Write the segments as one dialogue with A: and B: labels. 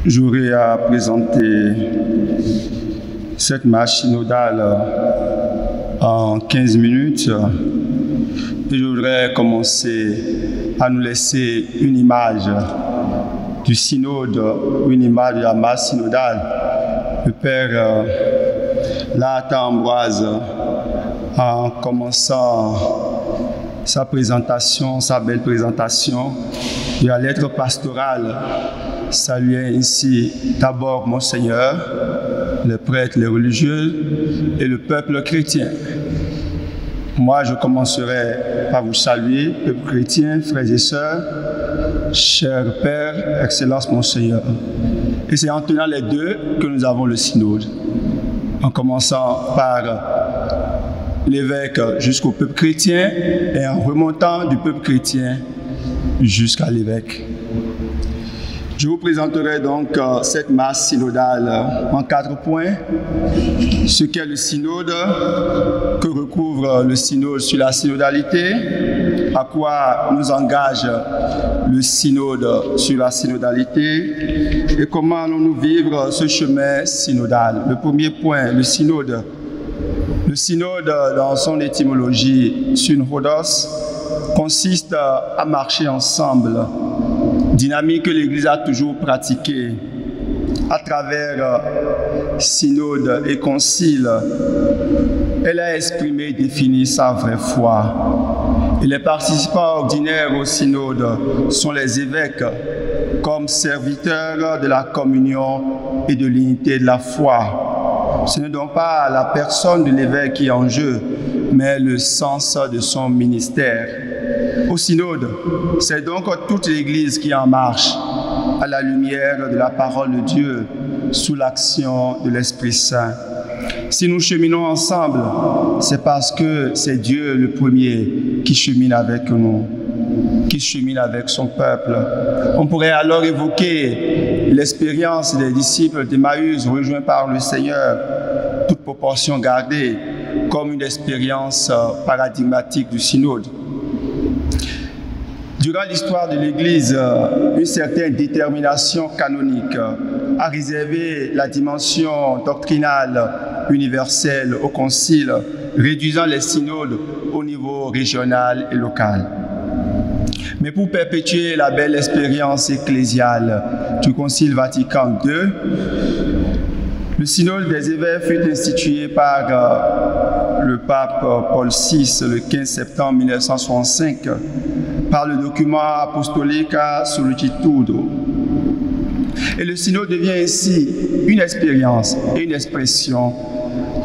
A: J'aurai à présenter cette marche synodale en 15 minutes et je voudrais commencer à nous laisser une image du synode, une image de la marche synodale. Le Père Lata Ambroise, en commençant sa présentation, sa belle présentation de la lettre pastorale, saluait ainsi d'abord Monseigneur, les prêtres, les religieux et le peuple chrétien. Moi, je commencerai par vous saluer, peuple chrétien, frères et sœurs, chers pères, Excellence Monseigneur. Et c'est en tenant les deux que nous avons le synode, en commençant par l'évêque jusqu'au peuple chrétien et en remontant du peuple chrétien jusqu'à l'évêque. Je vous présenterai donc cette marche synodale en 4 points. Ce qu'est le synode, que recouvre le synode sur la synodalité, à quoi nous engage le synode sur la synodalité et comment allons-nous vivre ce chemin synodal. Le premier point, le synode. Le synode, dans son étymologie synhodos, consiste à marcher ensemble, dynamique que l'Église a toujours pratiquée à travers synode et concile. Elle a exprimé et défini sa vraie foi. Et les participants ordinaires au synode sont les évêques comme serviteurs de la communion et de l'unité de la foi. Ce n'est donc pas la personne de l'évêque qui est en jeu, mais le sens de son ministère. Au synode, c'est donc toute l'Église qui est en marche à la lumière de la parole de Dieu, sous l'action de l'Esprit Saint. Si nous cheminons ensemble, c'est parce que c'est Dieu le premier qui chemine avec nous, qui chemine avec son peuple. On pourrait alors évoquer l'expérience des disciples d'Emmaüs rejoints par le Seigneur, toute proportion gardée, comme une expérience paradigmatique du synode. Durant l'histoire de l'Église, une certaine détermination canonique a réservé la dimension doctrinale universelle au concile, réduisant les synodes au niveau régional et local. Mais pour perpétuer la belle expérience ecclésiale du Concile Vatican II, le synode des évêques fut institué par le pape Paul VI le 15 septembre 1965 par le document Apostolica Sollicitudo. Et le synode devient ainsi une expérience et une expression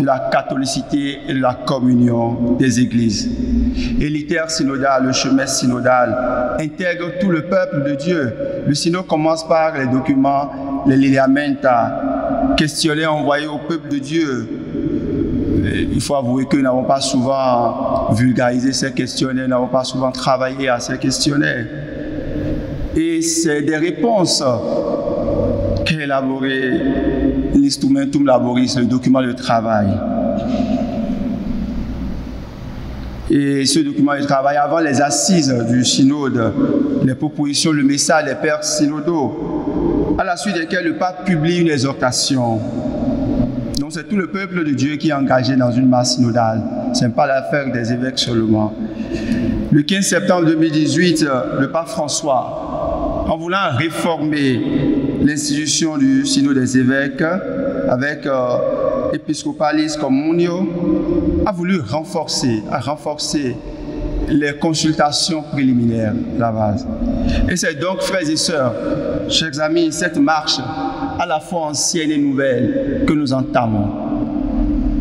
A: de la catholicité et de la communion des églises. Et l'iter synodal, le chemin synodal, intègre tout le peuple de Dieu. Le synode commence par les documents, les lineamenta, questionnaires envoyés au peuple de Dieu. Il faut avouer que nous n'avons pas souvent vulgarisé ces questionnaires, nous n'avons pas souvent travaillé à ces questionnaires. Et c'est des réponses qu'a élaboré l'Instrumentum Laboris, le document de travail. Et ce document de travail, avant les assises du synode, les propositions, le message des pères synodaux, à la suite desquels le pape publie une exhortation. Donc c'est tout le peuple de Dieu qui est engagé dans une marche synodale. Ce n'est pas l'affaire des évêques seulement. Le 15 septembre 2018, le pape François, en voulant réformer l'institution du synode des évêques avec Episcopalis Communio, a voulu renforcer les consultations préliminaires de la base. Et c'est donc, frères et sœurs, chers amis, cette marche à la fois ancienne et nouvelle que nous entamons,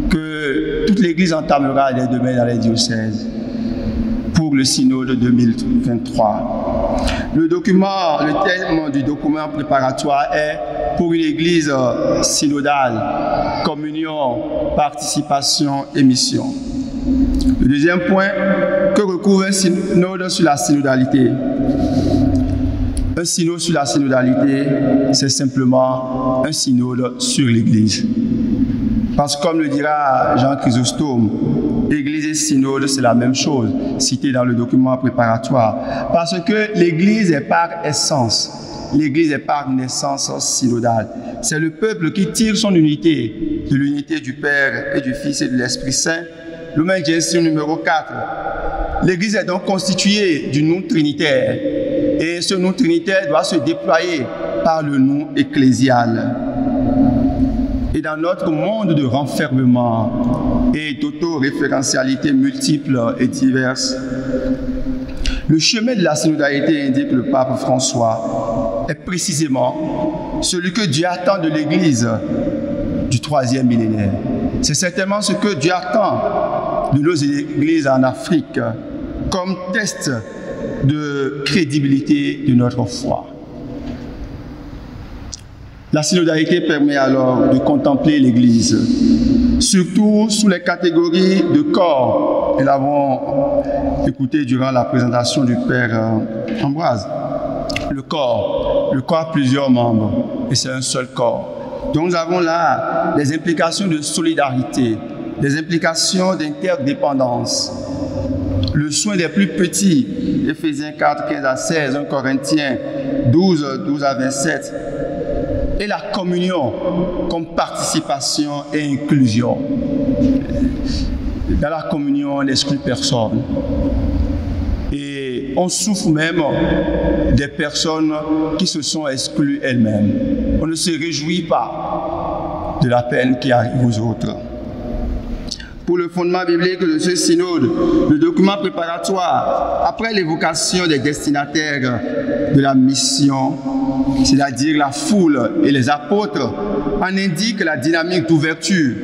A: que toute l'Église entamera dès demain dans les diocèses pour le synode 2023. Le thème du document préparatoire est pour une Église synodale, communion, participation et mission. Le deuxième point, que recouvre un synode sur la synodalité? Un synode sur la synodalité, c'est simplement un synode sur l'Église. Parce que comme le dira Jean Chrysostome, Église et synode, c'est la même chose, cité dans le document préparatoire. Parce que l'Église est par essence l'Église est par naissance synodale. C'est le peuple qui tire son unité de l'unité du Père et du Fils et de l'Esprit Saint. Lumen Gentium numéro 4. L'Église est donc constituée du nom trinitaire. Et ce nom trinitaire doit se déployer par le nom ecclésial. Et dans notre monde de renfermement et d'autoréférentialité multiples et diverses, le chemin de la synodalité, indique le pape François, est précisément celui que Dieu attend de l'Église du 3e millénaire. C'est certainement ce que Dieu attend de nos églises en Afrique comme test de crédibilité de notre foi. La synodalité permet alors de contempler l'Église, surtout sous les catégories de corps. Nous l'avons écouté durant la présentation du Père Ambroise. Le corps a plusieurs membres et c'est un seul corps. Donc nous avons là des implications de solidarité, des implications d'interdépendance. Le soin des plus petits, Éphésiens 4, 15 à 16, 1 Corinthiens 12, 12 à 27. Et la communion comme participation et inclusion. Dans la communion, on n'exclut personne. Et on souffre même des personnes qui se sont exclues elles-mêmes. On ne se réjouit pas de la peine qui arrive aux autres. Pour le fondement biblique de ce synode, le document préparatoire, après l'évocation des destinataires de la mission, c'est-à-dire la foule et les apôtres, en indique la dynamique d'ouverture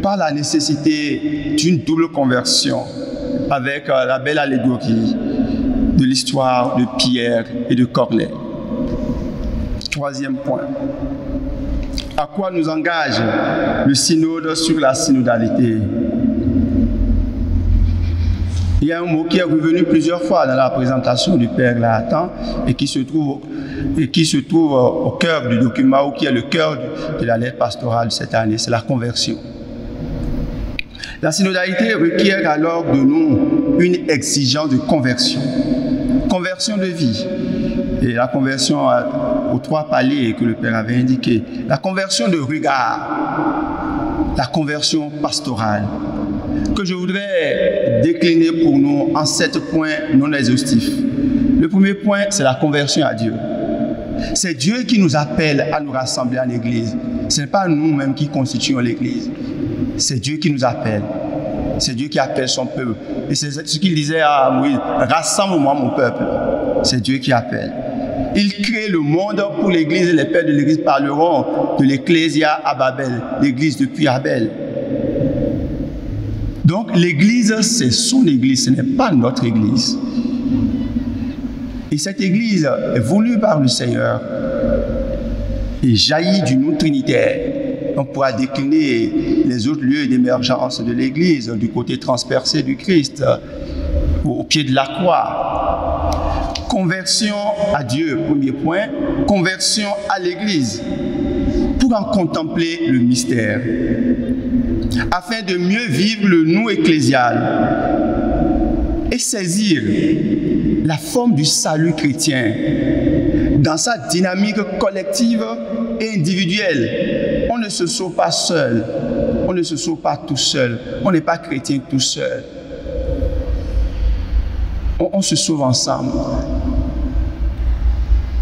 A: par la nécessité d'une double conversion, avec la belle allégorie de l'histoire de Pierre et de Corneille. Troisième point. À quoi nous engage le synode sur la synodalité? Il y a un mot qui est revenu plusieurs fois dans la présentation du Père Lahatan et qui se trouve au cœur du document ou qui est le cœur de la lettre pastorale de cette année, c'est la conversion. La synodalité requiert alors de nous une exigence de conversion de vie. Et la conversion aux 3 paliers que le Père avait indiqué, la conversion de regard, la conversion pastorale, que je voudrais décliner pour nous en 7 points non exhaustifs. Le premier point, c'est la conversion à Dieu. C'est Dieu qui nous appelle à nous rassembler en Église. Ce n'est pas nous-mêmes qui constituons l'Église. C'est Dieu qui nous appelle. C'est Dieu qui appelle son peuple. Et c'est ce qu'il disait à Moïse, rassemble-moi mon peuple. C'est Dieu qui appelle. Il crée le monde pour l'Église et les pères de l'Église parleront de l'Ecclésia à Babel, l'Église depuis Abel. Donc l'Église, c'est son Église, ce n'est pas notre Église. Et cette Église est voulue par le Seigneur et jaillit du nom trinitaire. On pourra décliner les autres lieux d'émergence de l'Église du côté transpercé du Christ, au pied de la croix. Conversion à Dieu, premier point. Conversion à l'Église, pour en contempler le mystère, afin de mieux vivre le nous ecclésial et saisir la forme du salut chrétien dans sa dynamique collective et individuelle. On ne se sauve pas seul, on ne se sauve pas tout seul, on n'est pas chrétien tout seul. On se sauve ensemble.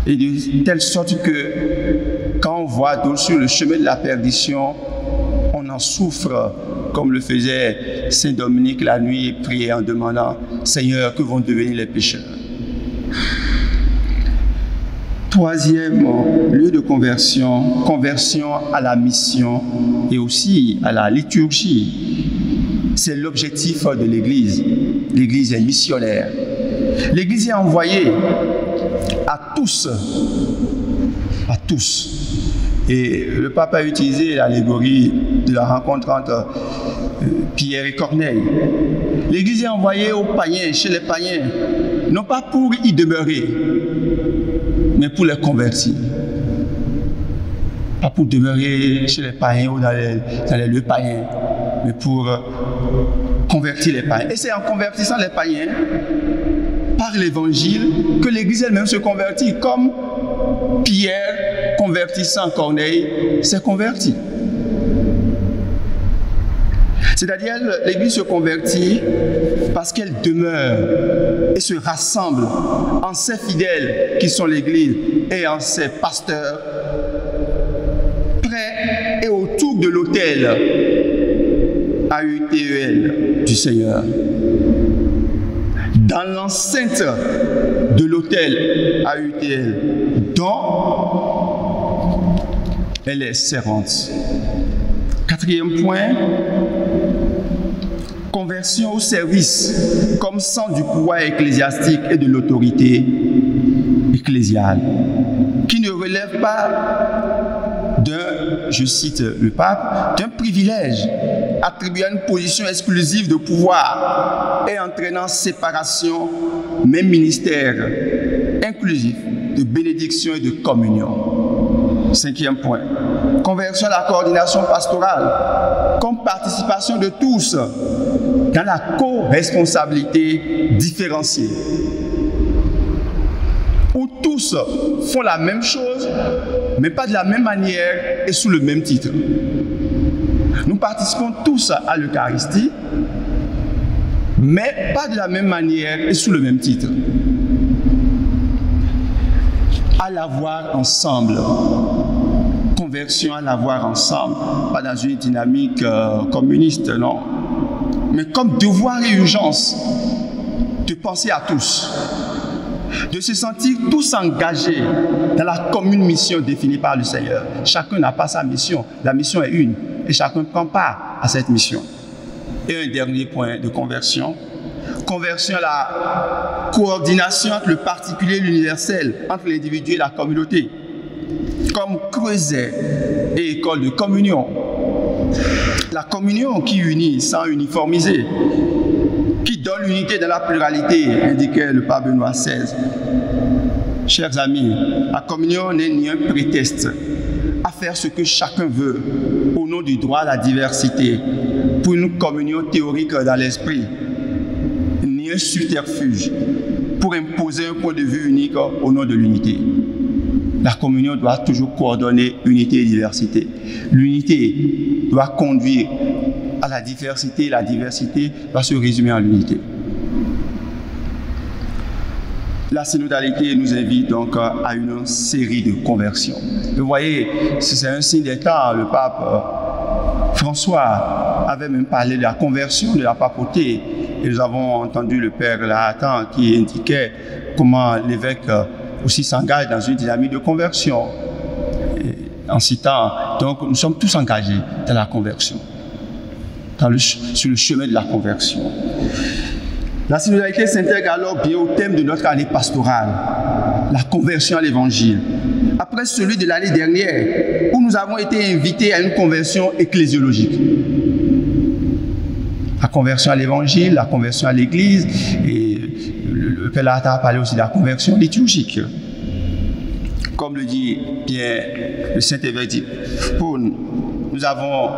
A: Et de telle sorte que quand on voit d'autres sur le chemin de la perdition, on en souffre, comme le faisait Saint Dominique la nuit, et priait en demandant « Seigneur, que vont devenir les pécheurs ?» Troisième lieu de conversion, conversion à la mission et aussi à la liturgie. C'est l'objectif de l'Église. L'Église est missionnaire. L'Église est envoyée à tous. À tous. Et le pape a utilisé l'allégorie de la rencontre entre Pierre et Corneille. L'Église est envoyée aux païens, chez les païens, non pas pour y demeurer, mais pour les convertir. Pas pour demeurer chez les païens ou dans les lieux païens, mais pour convertir les païens. Et c'est en convertissant les païens, par l'évangile, que l'Église elle-même se convertit, comme Pierre, convertissant Corneille, s'est converti. C'est-à-dire, l'Église se convertit parce qu'elle demeure et se rassemble en ses fidèles qui sont l'Église et en ses pasteurs, près et autour de l'autel AUTEL du Seigneur. Dans l'enceinte de l'autel AUTL, dont elle est servante. Quatrième point, conversion au service comme centre du pouvoir ecclésiastique et de l'autorité ecclésiale, qui ne relève pas d'un, je cite le pape, d'un privilège attribué à une position exclusive de pouvoir et entraînant séparation, même ministère inclusif de bénédiction et de communion. Cinquième point, conversion à la coordination pastorale comme participation de tous dans la co-responsabilité différenciée, où tous font la même chose, mais pas de la même manière et sous le même titre. Nous participons tous à l'Eucharistie, mais pas de la même manière et sous le même titre. À la voir ensemble. Conversion à la voir ensemble, pas dans une dynamique communiste, non, mais comme devoir et urgence de penser à tous, de se sentir tous engagés dans la commune mission définie par le Seigneur. Chacun n'a pas sa mission, la mission est une, et chacun prend part à cette mission. Et un dernier point de conversion, conversion à la coordination entre le particulier et l'universel, entre l'individu et la communauté, comme creuset et école de communion. La communion qui unit sans uniformiser, qui donne l'unité dans la pluralité, indiquait le pape Benoît XVI. Chers amis, la communion n'est ni un prétexte à faire ce que chacun veut au nom du droit à la diversité pour une communion théorique dans l'esprit, ni un subterfuge pour imposer un point de vue unique au nom de l'unité. La communion doit toujours coordonner unité et diversité. L'unité doit conduire à la diversité doit se résumer en l'unité. La synodalité nous invite donc à une série de conversions. Vous voyez, c'est un signe des temps. Le pape François avait même parlé de la conversion de la papauté. Et nous avons entendu le père Lahatan qui indiquait comment l'évêque aussi s'engage dans une dynamique de conversion. Et en citant, donc nous sommes tous engagés dans la conversion, sur le chemin de la conversion. La synodalité s'intègre alors bien au thème de notre année pastorale, la conversion à l'évangile. Après celui de l'année dernière, où nous avons été invités à une conversion ecclésiologique. La conversion à l'évangile, la conversion à l'église, et le Père Lahatan a parlé aussi de la conversion liturgique. Comme le dit bien le Saint-Évêque dit, pour nous avons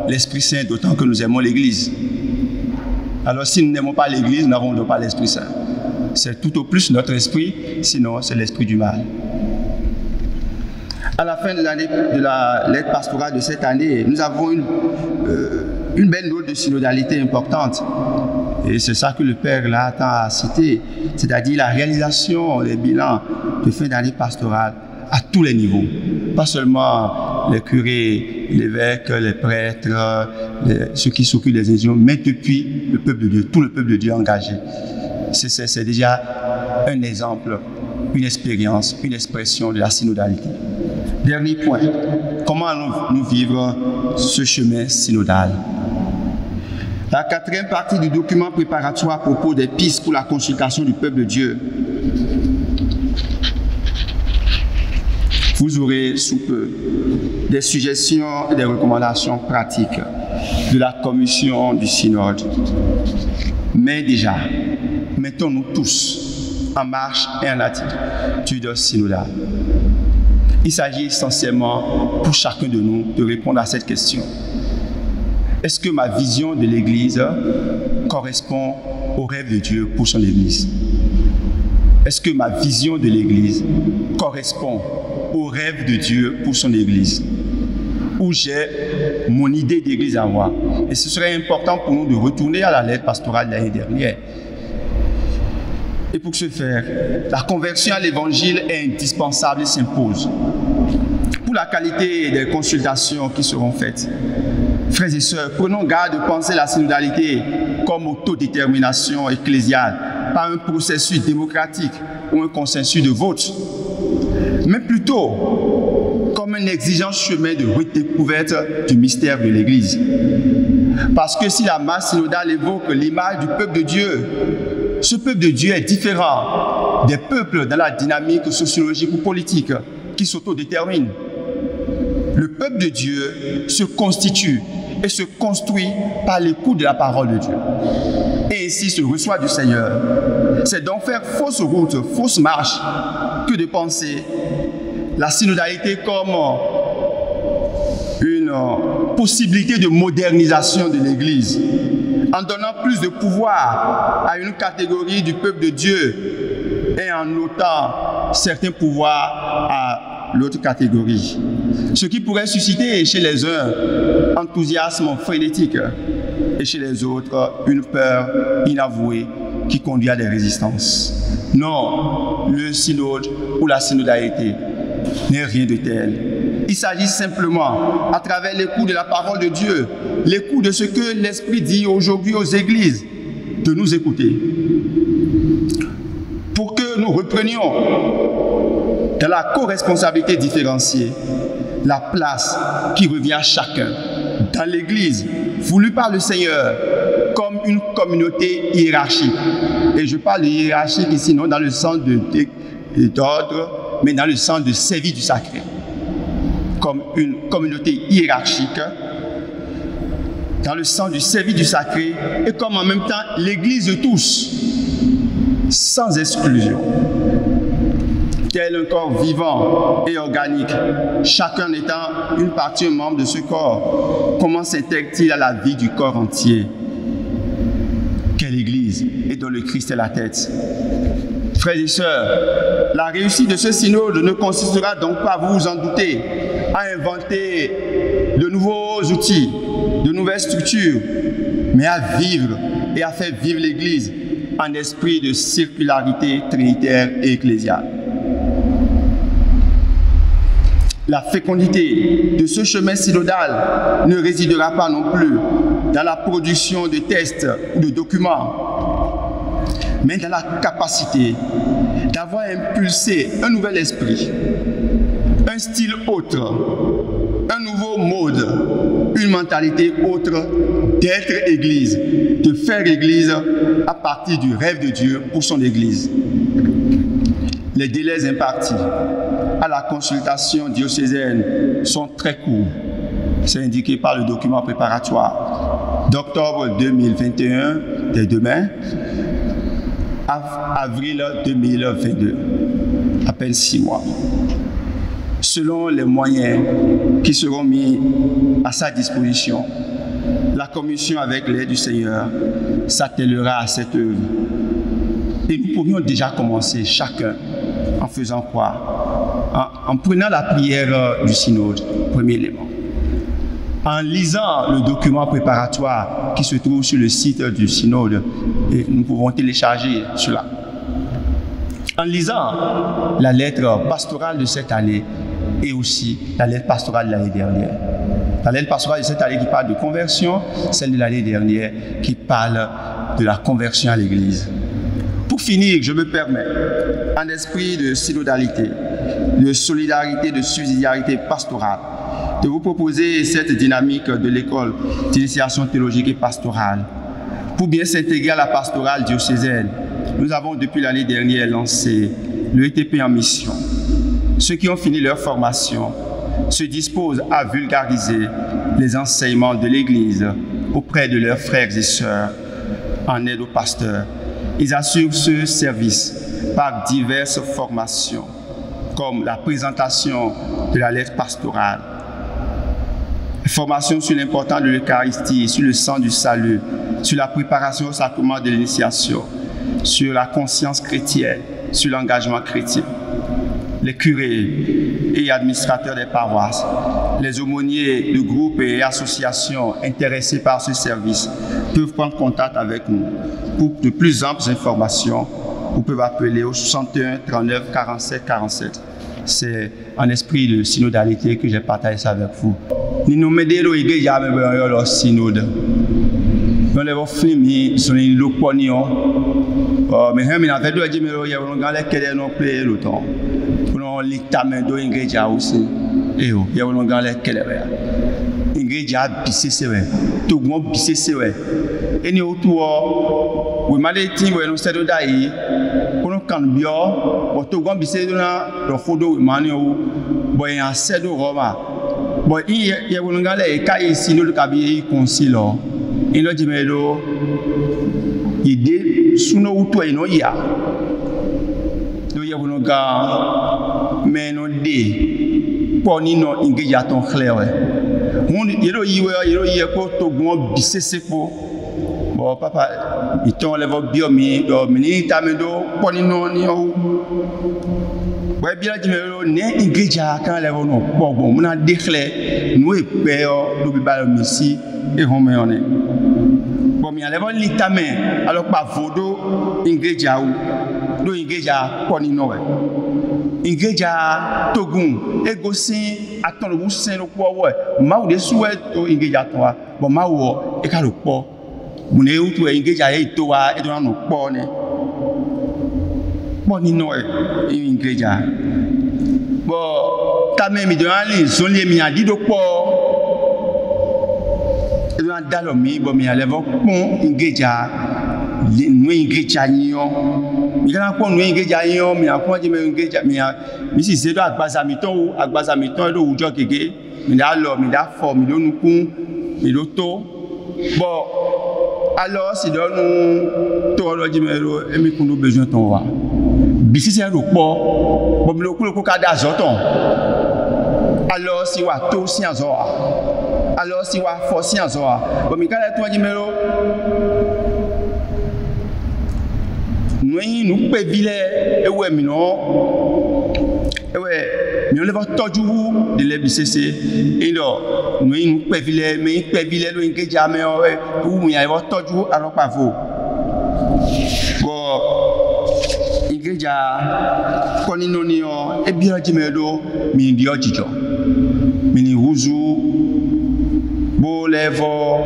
A: l'Esprit Saint d'autant que nous aimons l'église. Alors si nous n'aimons pas l'église, nous n'avons pas l'Esprit Saint. C'est tout au plus notre esprit, sinon c'est l'esprit du mal. À la fin de l'année de la lettre pastorale de cette année, nous avons une belle note de synodalité importante. Et c'est ça que le Père Lahatan a cité, c'est-à-dire la réalisation des bilans de fin d'année pastorale à tous les niveaux. Pas seulement les curés, l'évêque, les prêtres, ceux qui s'occupent des institutions, mais depuis le peuple de Dieu, tout le peuple de Dieu engagé. C'est déjà un exemple, une expérience, une expression de la synodalité. Dernier point, comment allons-nous vivre ce chemin synodal? La quatrième partie du document préparatoire à propos des pistes pour la consultation du peuple de Dieu. Vous aurez sous peu des suggestions et des recommandations pratiques de la commission du synode. Mais déjà, mettons-nous tous en marche et en attitude synodale. Il s'agit essentiellement pour chacun de nous de répondre à cette question. Est-ce que ma vision de l'Église correspond au rêve de Dieu pour son Église? Est-ce que ma vision de l'Église correspond au rêve de Dieu pour son Église? Ou j'ai mon idée d'Église à moi? Et ce serait important pour nous de retourner à la lettre pastorale de l'année dernière. Et pour ce faire, la conversion à l'Évangile est indispensable et s'impose. Pour la qualité des consultations qui seront faites, frères et sœurs, prenons garde de penser la synodalité comme autodétermination ecclésiale, pas un processus démocratique ou un consensus de vote, mais plutôt comme un exigeant chemin de redécouverte du mystère de l'Église. Parce que si la masse synodale évoque l'image du peuple de Dieu, ce peuple de Dieu est différent des peuples dans la dynamique sociologique ou politique qui s'autodéterminent. Le peuple de Dieu se constitue et se construit par l'écoute de la parole de Dieu. Et ainsi se reçoit du Seigneur. C'est donc faire fausse route, fausse marche, que de penser la synodalité comme une possibilité de modernisation de l'Église, en donnant plus de pouvoir à une catégorie du peuple de Dieu et en ôtant certains pouvoirs à l'autre catégorie. Ce qui pourrait susciter chez les uns enthousiasme frénétique et chez les autres une peur inavouée qui conduit à des résistances. Non, le synode ou la synodalité n'est rien de tel. Il s'agit simplement, à travers l'écoute de la parole de Dieu, l'écoute de ce que l'Esprit dit aujourd'hui aux églises, de nous écouter. Pour que nous reprenions dans la co-responsabilité différenciée la place qui revient à chacun dans l'Église, voulue par le Seigneur, comme une communauté hiérarchique. Et je parle de hiérarchique ici, non dans le sens d'ordre, mais dans le sens de service du sacré. Comme une communauté hiérarchique, dans le sens du service du sacré, et comme en même temps l'Église de tous, sans exclusion. Tel un corps vivant et organique, chacun étant une partie, un membre de ce corps, comment s'intègre-t-il à la vie du corps entier? Quelle Église et dont le Christ est la tête? Frères et sœurs, la réussite de ce synode ne consistera donc pas, vous vous en doutez, à inventer de nouveaux outils, de nouvelles structures, mais à vivre et à faire vivre l'Église en esprit de circularité trinitaire et ecclésiale. La fécondité de ce chemin synodal ne résidera pas non plus dans la production de tests ou de documents, mais dans la capacité d'avoir impulsé un nouvel esprit, un style autre, un nouveau mode, une mentalité autre d'être Église, de faire Église à partir du rêve de Dieu pour son Église. Les délais impartis à la consultation diocésaine sont très courts. C'est indiqué par le document préparatoire d'octobre 2021, dès demain, à avril 2022, à peine 6 mois. Selon les moyens qui seront mis à sa disposition, la commission, avec l'aide du Seigneur, s'attellera à cette œuvre. Et nous pourrions déjà commencer chacun en faisant quoi? En prenant la prière du synode, premier élément. En lisant le document préparatoire qui se trouve sur le site du synode, et nous pouvons télécharger cela. En lisant la lettre pastorale de cette année et aussi la lettre pastorale de l'année dernière. La lettre pastorale de cette année qui parle de conversion, celle de l'année dernière qui parle de la conversion à l'Église. Pour finir, je me permets, en esprit de synodalité, de solidarité, de subsidiarité pastorale, de vous proposer cette dynamique de l'école d'initiation théologique et pastorale. Pour bien s'intégrer à la pastorale diocésaine, nous avons depuis l'année dernière lancé le ETP en mission. Ceux qui ont fini leur formation se disposent à vulgariser les enseignements de l'Église auprès de leurs frères et sœurs en aide aux pasteurs. Ils assurent ce service par diverses formations, comme la présentation de la lettre pastorale, formation sur l'importance de l'Eucharistie, sur le sang du salut, sur la préparation au sacrement de l'initiation, sur la conscience chrétienne, sur l'engagement chrétien. Les curés et administrateurs des paroisses, les aumôniers de groupes et associations intéressés par ce service peuvent prendre contact avec nous. Pour de plus amples informations, vous pouvez appeler au 61 39 47 47. C'est un esprit de synodalité que j'ai partagé ça avec vous. Nous nous mettons dans l'église avec le synode. Nous avons filmé sur les locaux. Mais nous avons fait deux jours, nous avons gagné le temps. Nous avons l'examen de l'église aussi. Et nous avons gagné l'église à BCC. Tout le monde BCC. Et nous autour, nous avons dit que nous avons fait deux jours. Quand bien, tout le monde BCC dans le fond de Manu, bon il y a 7 Roma. Bon il y a un gars là qui ici nous le cabinet concile. Il a dit mais là, il dit sous nos autour il y a. Il y a un gars mais non dit pour ni non il y a ton clair. Il y a pour tout le monde BCC pour bon papa il t'en lève bien mi do mini tamendo pour ni non ni ou. Ouais bien dit mais né igreja quand lève non bon on a déclaré nous père do bibalo messi et on est bon mi lève l'itamen alors pas vodo igreja ou do igreja pour ni non igreja togun egosin aton lo sen lo po ouais ma ou de souhait to igreja to bon ma wo e ka lo po mo ne ou to igreja e to wa e to na no po ne bon ni no igreja bon ta même de ali son lié mi a di do po e do dalo mi bon mi ale vo pon igreja no igreja nyo mi kana ko no igreja nyo mi akon je me igreja mi si se do agbaza mi ton do ujo keke mi da lo mi da fo mi do nukun mi do to bon alors si do nu to lo je me ro emi kun do besoin ton wa bisi se ro po bo mi lo ku ko ka da zo ton alors si wa to si anzo alors si wa fo si anzo bo mi kala to je me ro nous pouvons vivre et ouais mais non et ouais nous le voit toujours de l'BCC et donc nous pouvons vivre mais pouvons vivre le ingé jamais ou il y a toujours alors pas vous bon ingé ja koni noni e bien jimedo mi ndi ojijo mi ni wuzu bo levo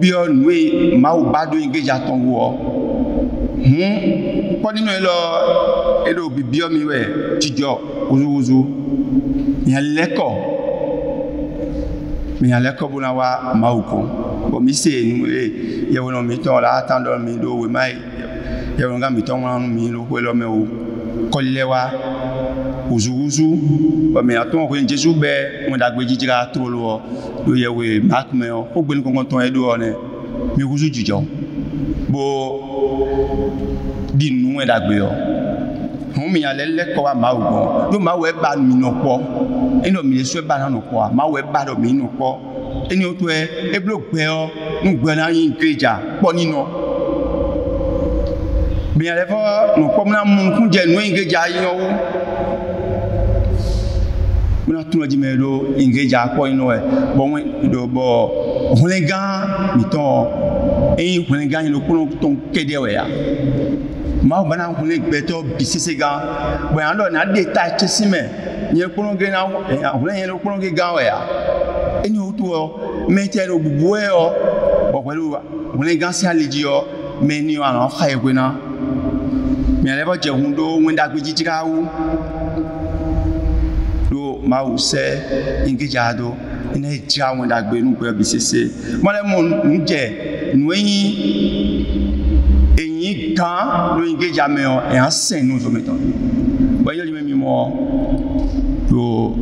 A: bio nwe ma u bado ingé ja tonwo koni no elo bibio mi we jijo wuzu mi aleko bona wa mauko bo mi se nu ye wono mi ton la attendre mi do we mai ye wono mi ton wan mi lo ko lo me o kolewa wuzu bo mi aton ko Jesu be mo dagbe jijira to lo ye we mak me o gbe ni ko ton e do one mi wuzu jijo bo di nu e dagbe o mi alele ko wa maugo do ma we ba mi no po eno mi le so ba na no po ma we ba do mi no po eni o to e blo gbe o nu gbe na yin igreja po ni no mi ale fo no po na mu kun je nu igreja yin o mi na tun ji me do igreja po ino e bo won do bo won gan mi ton eyin won gan yin lo kun ton kede we ya ma bana hune beto bisese gan bo yan do na data chisime ni ekunu ge na hune yen ekunu ge gan we ya eni o to me ti ro bubu e o bo pẹ̀lú hune gan si aleji o me ni o an kha egwe na mi ale bo je hun do won da gbe jijira wu do ma u se ingeja do ina ja won da gbe nu pe bisese mo le mo nje nu eyin quand le ingé jamais et en scène nous mettons voyez le même moi do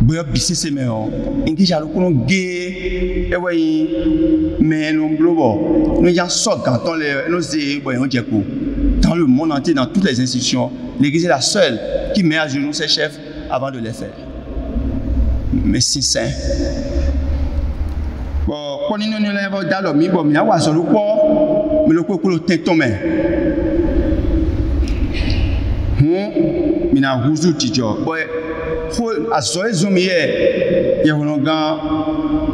A: boya bisese me o ingé ja lo kono ge e way mais non globo nous ya so quand on les nous c'est bon on djeko dans le monde entier dans toutes les institutions l'église est la seule qui met à genoux ses chefs avant de les faire mais si saint bon quand nous ne les va dans le mi bon mi a wa so lo po mi lo ko lo teton me mina huzu tijo boy fo azoe zomi ye wonogan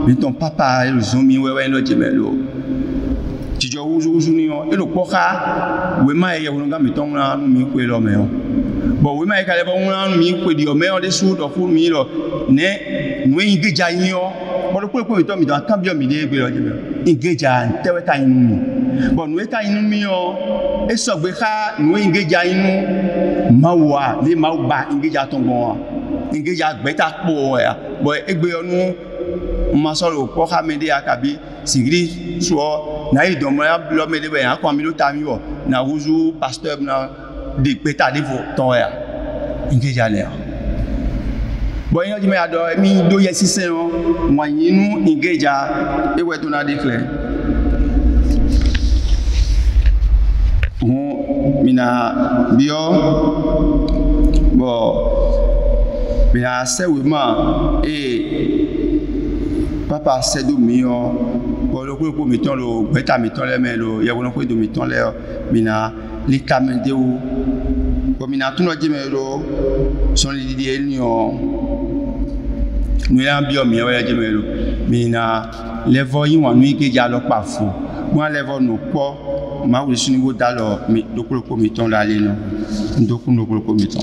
A: mi ton papa e zomi wewe no jemelo tijo huzu ni o e lo poka we ma ye wonogan mi ton na nu mi kwe lo me o bo we ma e kale bo na mi kwe di o me o de su do fu mi lo ne nu ingeja yin o bo lo kwe mi ton mi don cambio mi de gbe lo jemelo ingeja ntewe ta yin mi bo nu e ta yin mi o e so gbe ka nu ingeja yin mawa le mawba ingeja ton bon ingeja gbeta po ya bo egbe onu ma so lo po ka me de akabi sigri so na i do mo ya blo me de be an ko mi lo ta mi wo na wuzu pasteur na de gbeta de vo ton ya ingeja le bo yin ji me ado mi do ye sisen o mo yinu ingeja e we to na declare mina bio bo mina se we ma papa se do mi o bo lo ko mi ton lo beta mi ton le me lo ye won ko do mi ton le mina li kamende o bo mina tun lo je me lo son li di ni o nu ya bio mi o ya je me lo mina level yin won nu ke ja lo pa fu won level no po ma wo sinu bo da lo mi dokolo ko mi ton la le no dokun dokolo ko mi ton